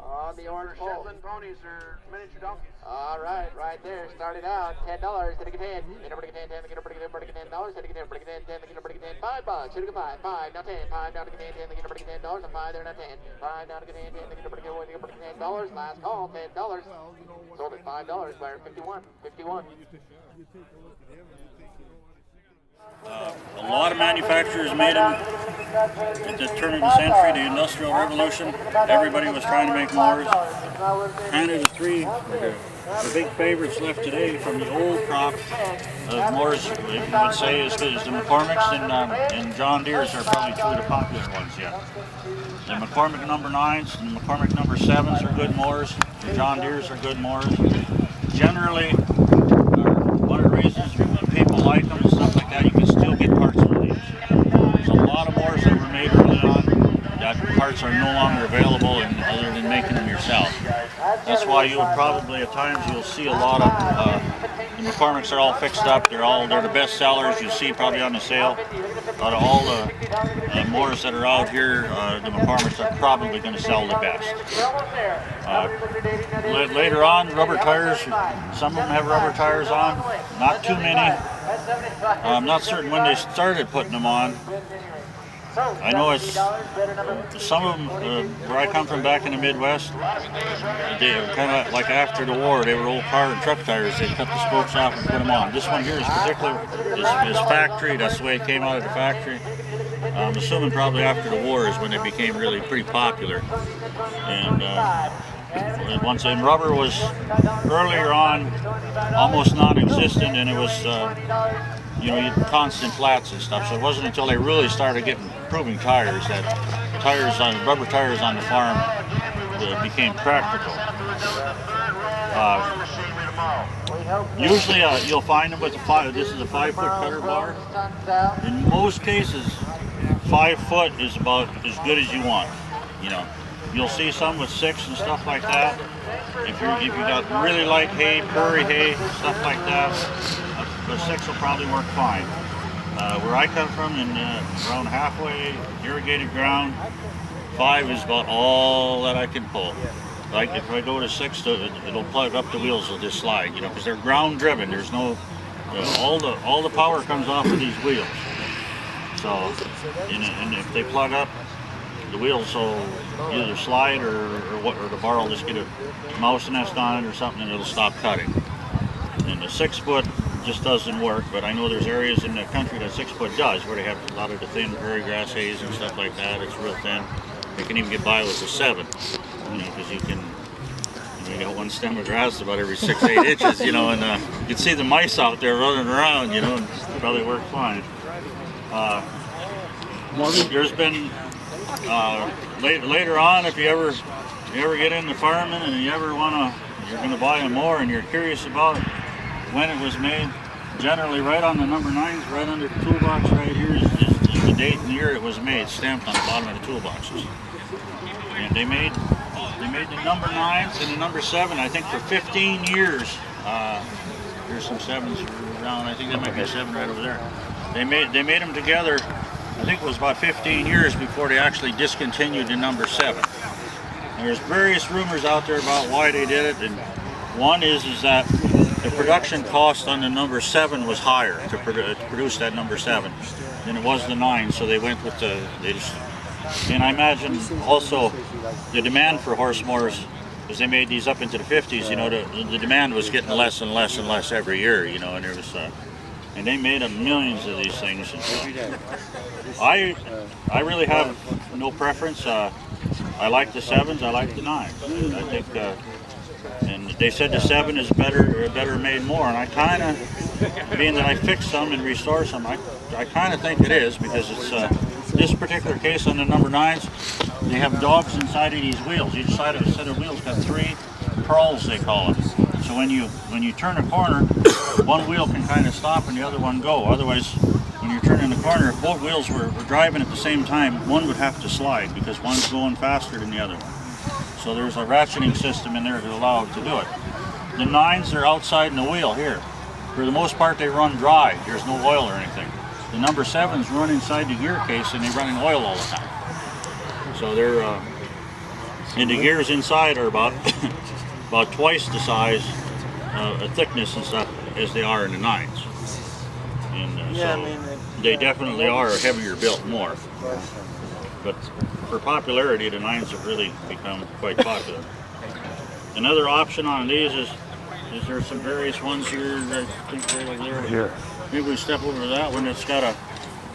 On the orange pole. Shetland ponies are miniature donkeys. All right, right there, started out $10. Hit a $10. Get a $10. Get a $10. Get a $10. Hit a $10. Get a $10. Get a $10. $5. Hit a $5. 5 now 10. 5 down to get $10. Get a $10. And 5 there now 10. 5 down to get $10. Get a $10. Last call $10. Sold at $5. Buyer 51. 51. A lot of manufacturers made them at the turn of the century, the Industrial Revolution. Everybody was trying to make mowers. Kind of the big favorites left today from the old crop of mowers, you would say, is the Mckormicks and John Deere's are probably two of the popular ones yet. The Mckormick number 9s and the Mckormick number 7s are good mowers. The John Deere's are good mowers. Generally, one of the reasons people like them and stuff like that, you can still get parts for these. There's a lot of mowers that were made early on that parts are no longer available other than making them yourself. That's why you'll probably at times you'll see a lot of the Mckormicks are all fixed up. They're the best sellers you see probably on the sale. Out of all the mowers that are out here, the Mckormicks are probably going to sell the best. Later on, rubber tires. Some of them have rubber tires on. Not too many. I'm not certain when they started putting them on. I know it's some of them where I come from back in the Midwest. They were kind of like after the war. They were old car and truck tires. They cut the spokes off and put them on. This one here is particular. Is factory. That's the way it came out of the factory. I'm assuming probably after the war is when they became really pretty popular. And once again, rubber was earlier on almost non-existent, and it was constant flats and stuff. So it wasn't until they really started getting improving tires that rubber tires on the farm became practical. Usually you'll find them with this is a 5-foot cutter bar. In most cases, 5 foot is about as good as you want. You'll see some with 6 and stuff like that. If you got really light hay, prairie hay, stuff like that, the 6 will probably work fine. Where I come from, in around halfway irrigated ground, 5 is about all that I can pull. Like if I go to 6, it'll plug up, the wheels will just slide, because they're ground driven. There's no, all the power comes off of these wheels. So, and if they plug up, the wheels will either slide or the bar will just get a mouse nest on it or something, and it'll stop cutting. And the 6-foot just doesn't work, but I know there's areas in the country that 6-foot does, where they have a lot of the thin prairie grass hays and stuff like that. It's real thin. They can even get by with a 7, because you got one stem of grass about every 6-8 inches, and you can see the mice out there running around, and probably work fine. There's been later on, if you ever get into farming and you're going to buy a mower and you're curious about when it was made, generally right on the number 9s, right under the toolbox right here is the date and the year it was made, stamped on the bottom of the toolboxes. And they made the number 9s and the number 7, I think, for 15 years. There's some 7s around. I think there might be a 7 right over there. They made them together. I think it was about 15 years before they actually discontinued the number 7. There's various rumors out there about why they did it, and one is that the production cost on the number 7 was higher to produce that number 7 than it was the 9, so they went with and I imagine also the demand for horse mowers, because they made these up into the 50s, the demand was getting less and less and less every year, and there was and they made millions of these things. I really have no preference. I like the 7s. I like the 9s. I think, and they said the 7 is better made more. And I kind of, being that I fix some and restore some, I kind of think it is, because it's this particular case on the number 9s. They have dogs inside of these wheels. Each side of a set of wheels got 3 purls, they call them. So when you turn a corner, one wheel can kind of stop and the other one go. Otherwise, when you're turning the corner, if both wheels were driving at the same time, one would have to slide because one's going faster than the other one. So there's a ratcheting system in there to allow it to do it. The 9s are outside in the wheel here. For the most part, they run dry. There's no oil or anything. The number 7s run inside the gear case and they run in oil all the time. So they're and the gears inside are about about twice the size, thickness and stuff as they are in the 9s. And Yeah, so I mean, they definitely are heavier built more. But for popularity, the 9s have really become quite popular. Another option on these is there some various ones here. I think right over there. Here. Maybe we step over to that one. It's got a